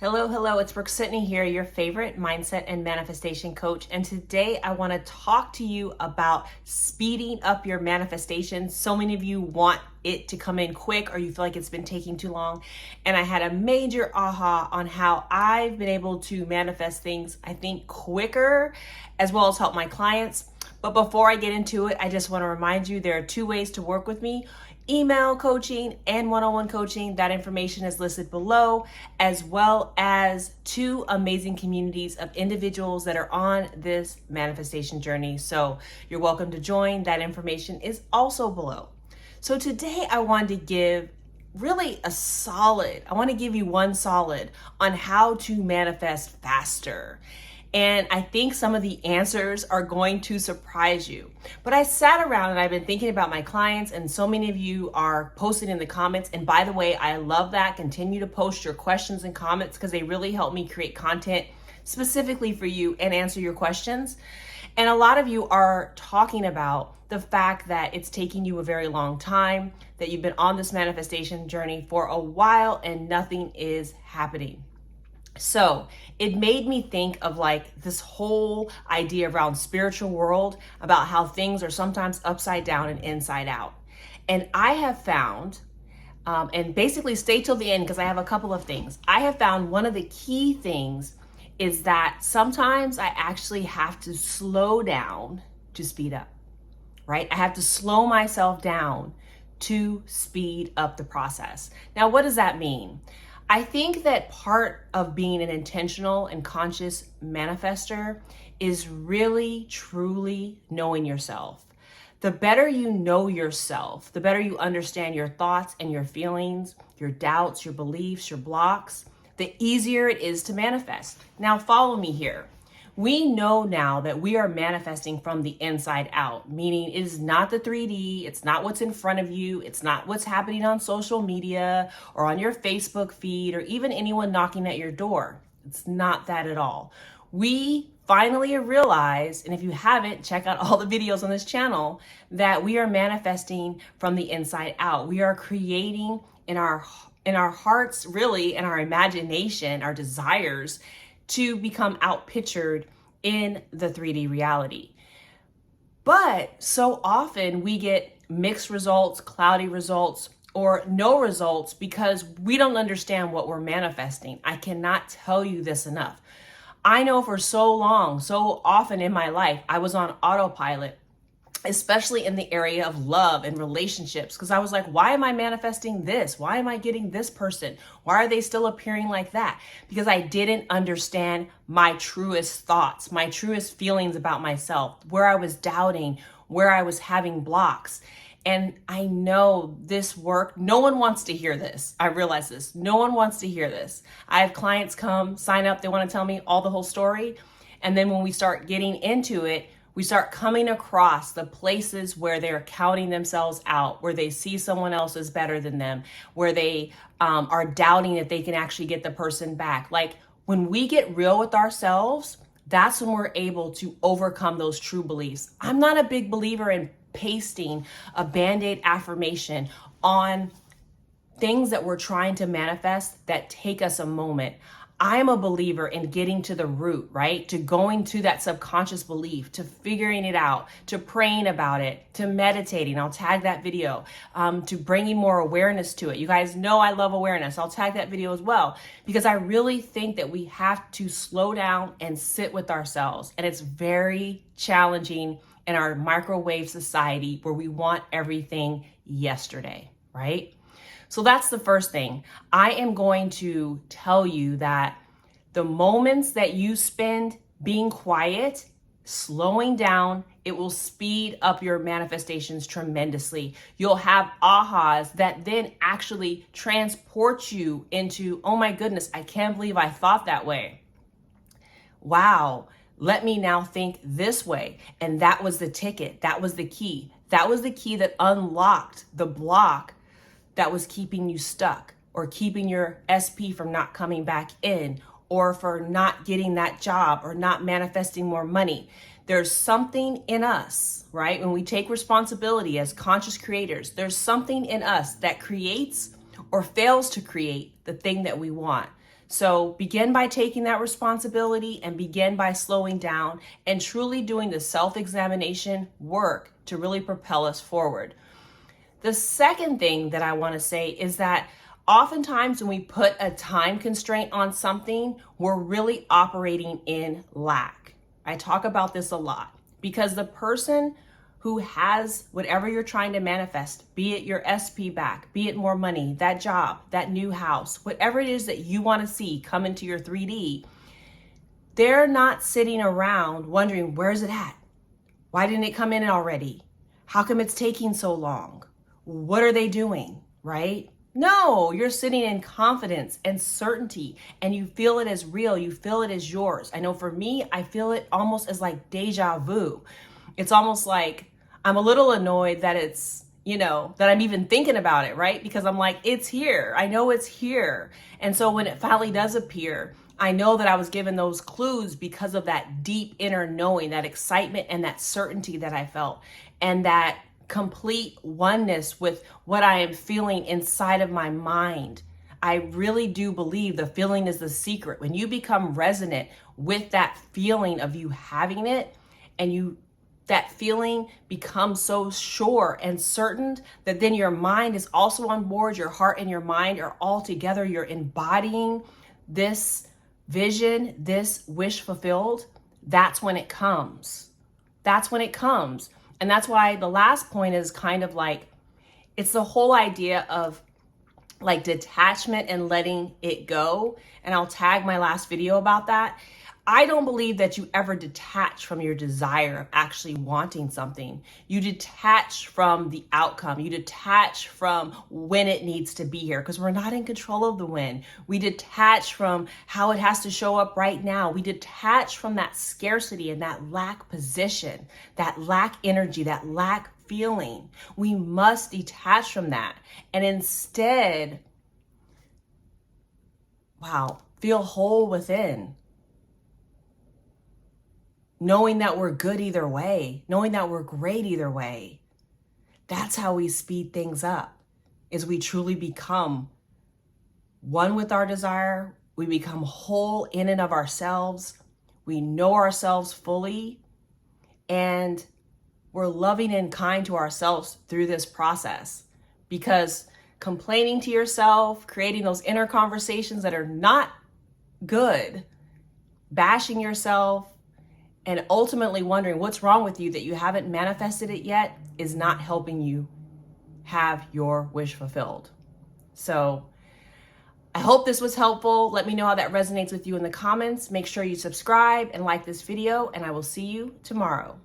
Hello, it's Brooke-Sidney here, your favorite mindset and manifestation coach. And today I want to talk to you about speeding up your manifestation. So many of you want it to come in quick or you feel like it's been taking too long. And I had a major aha on how I've been able to manifest things, I think, quicker, as well as help my clients. But before I get into it, I just want to remind you there are two ways to work with me: email coaching and one-on-one coaching. That information is listed below, as well as two amazing communities of individuals that are on this manifestation journey. So you're welcome to join. That information is also below. So today I wanted to give really I want to give you one solid on how to manifest faster. And I think some of the answers are going to surprise you. But I sat around and I've been thinking about my clients, and so many of you are posting in the comments. And by the way, I love that. Continue to post your questions and comments because they really help me create content specifically for you and answer your questions. And a lot of you are talking about the fact that it's taking you a very long time, that you've been on this manifestation journey for a while and nothing is happening. So it made me think of like this whole idea around spiritual world, about how things are sometimes upside down and inside out. And I have found, and basically stay till the end because I have a couple of things. I have found one of the key things is that sometimes I actually have to slow down to speed up, right? I have to slow myself down to speed up the process. Now, what does that mean? I think that part of being an intentional and conscious manifester is really, truly knowing yourself. The better you know yourself, the better you understand your thoughts and your feelings, your doubts, your beliefs, your blocks, the easier it is to manifest. Now, follow me here. We know now that we are manifesting from the inside out, meaning it is not the 3D, it's not what's in front of you, it's not what's happening on social media or on your Facebook feed or even anyone knocking at your door. It's not that at all. We finally realized, and if you haven't, check out all the videos on this channel, that we are manifesting from the inside out. We are creating in our hearts, really, in our imagination, our desires, to become outpictured in the 3D reality. But so often we get mixed results, cloudy results, or no results because we don't understand what we're manifesting. I cannot tell you this enough. I know for so long, so often in my life, I was on autopilot, especially in the area of love and relationships, because I was like, why am I manifesting this? Why am I getting this person? Why are they still appearing like that? Because I didn't understand my truest thoughts, my truest feelings about myself, where I was doubting, where I was having blocks. And I know this work, no one wants to hear this. I realize this. No one wants to hear this. I have clients come, sign up, they want to tell me all the whole story. And then when we start getting into it, we start coming across the places where they're counting themselves out, where they see someone else as better than them, where they are doubting that they can actually get the person back. Like when we get real with ourselves, that's when we're able to overcome those true beliefs. I'm not a big believer in pasting a Band-Aid affirmation on things that we're trying to manifest that take us a moment. I'm a believer in getting to the root, right? To going to that subconscious belief, to figuring it out, to praying about it, to meditating. I'll tag that video, to bringing more awareness to it. You guys know I love awareness. I'll tag that video as well, because I really think that we have to slow down and sit with ourselves. And it's very challenging in our microwave society where we want everything yesterday, right? So that's the first thing. I am going to tell you that the moments that you spend being quiet, slowing down, it will speed up your manifestations tremendously. You'll have ahas that then actually transport you into, oh my goodness, I can't believe I thought that way. Wow, let me now think this way. And that was the ticket. That was the key. That was the key that unlocked the block that was keeping you stuck or keeping your SP from not coming back in, or for not getting that job or not manifesting more money. There's something in us, right? When we take responsibility as conscious creators, there's something in us that creates or fails to create the thing that we want. So begin by taking that responsibility and begin by slowing down and truly doing the self-examination work to really propel us forward. The second thing that I want to say is that oftentimes when we put a time constraint on something, we're really operating in lack. I talk about this a lot because the person who has whatever you're trying to manifest, be it your SP back, be it more money, that job, that new house, whatever it is that you want to see come into your 3D, they're not sitting around wondering, where's it at? Why didn't it come in already? How come it's taking so long? What are they doing, right? No, you're sitting in confidence and certainty and you feel it as real. You feel it as yours. I know for me, I feel it almost as like deja vu. It's almost like I'm a little annoyed that it's, that I'm even thinking about it, right? Because I'm like, it's here. I know it's here. And so when it finally does appear, I know that I was given those clues because of that deep inner knowing, that excitement and that certainty that I felt, and that complete oneness with what I am feeling inside of my mind. I really do believe the feeling is the secret. When you become resonant with that feeling of you having it, and that feeling becomes so sure and certain that then your mind is also on board, your heart and your mind are all together, you're embodying this vision, this wish fulfilled. That's when it comes. That's when it comes. And that's why the last point is kind of like, it's the whole idea of like detachment and letting it go. And I'll tag my last video about that. I don't believe that you ever detach from your desire of actually wanting something. You detach from the outcome. You detach from when it needs to be here because we're not in control of the when. We detach from how it has to show up right now. We detach from that scarcity and that lack position, that lack energy, that lack feeling. We must detach from that and instead, feel whole within. Knowing that we're good either way, knowing that we're great either way. That's how we speed things up, is we truly become one with our desire. We become whole in and of ourselves. We know ourselves fully, and we're loving and kind to ourselves through this process. Because complaining to yourself, creating those inner conversations that are not good, bashing yourself, and ultimately wondering what's wrong with you that you haven't manifested it yet is not helping you have your wish fulfilled. So I hope this was helpful. Let me know how that resonates with you in the comments. Make sure you subscribe and like this video, and I will see you tomorrow.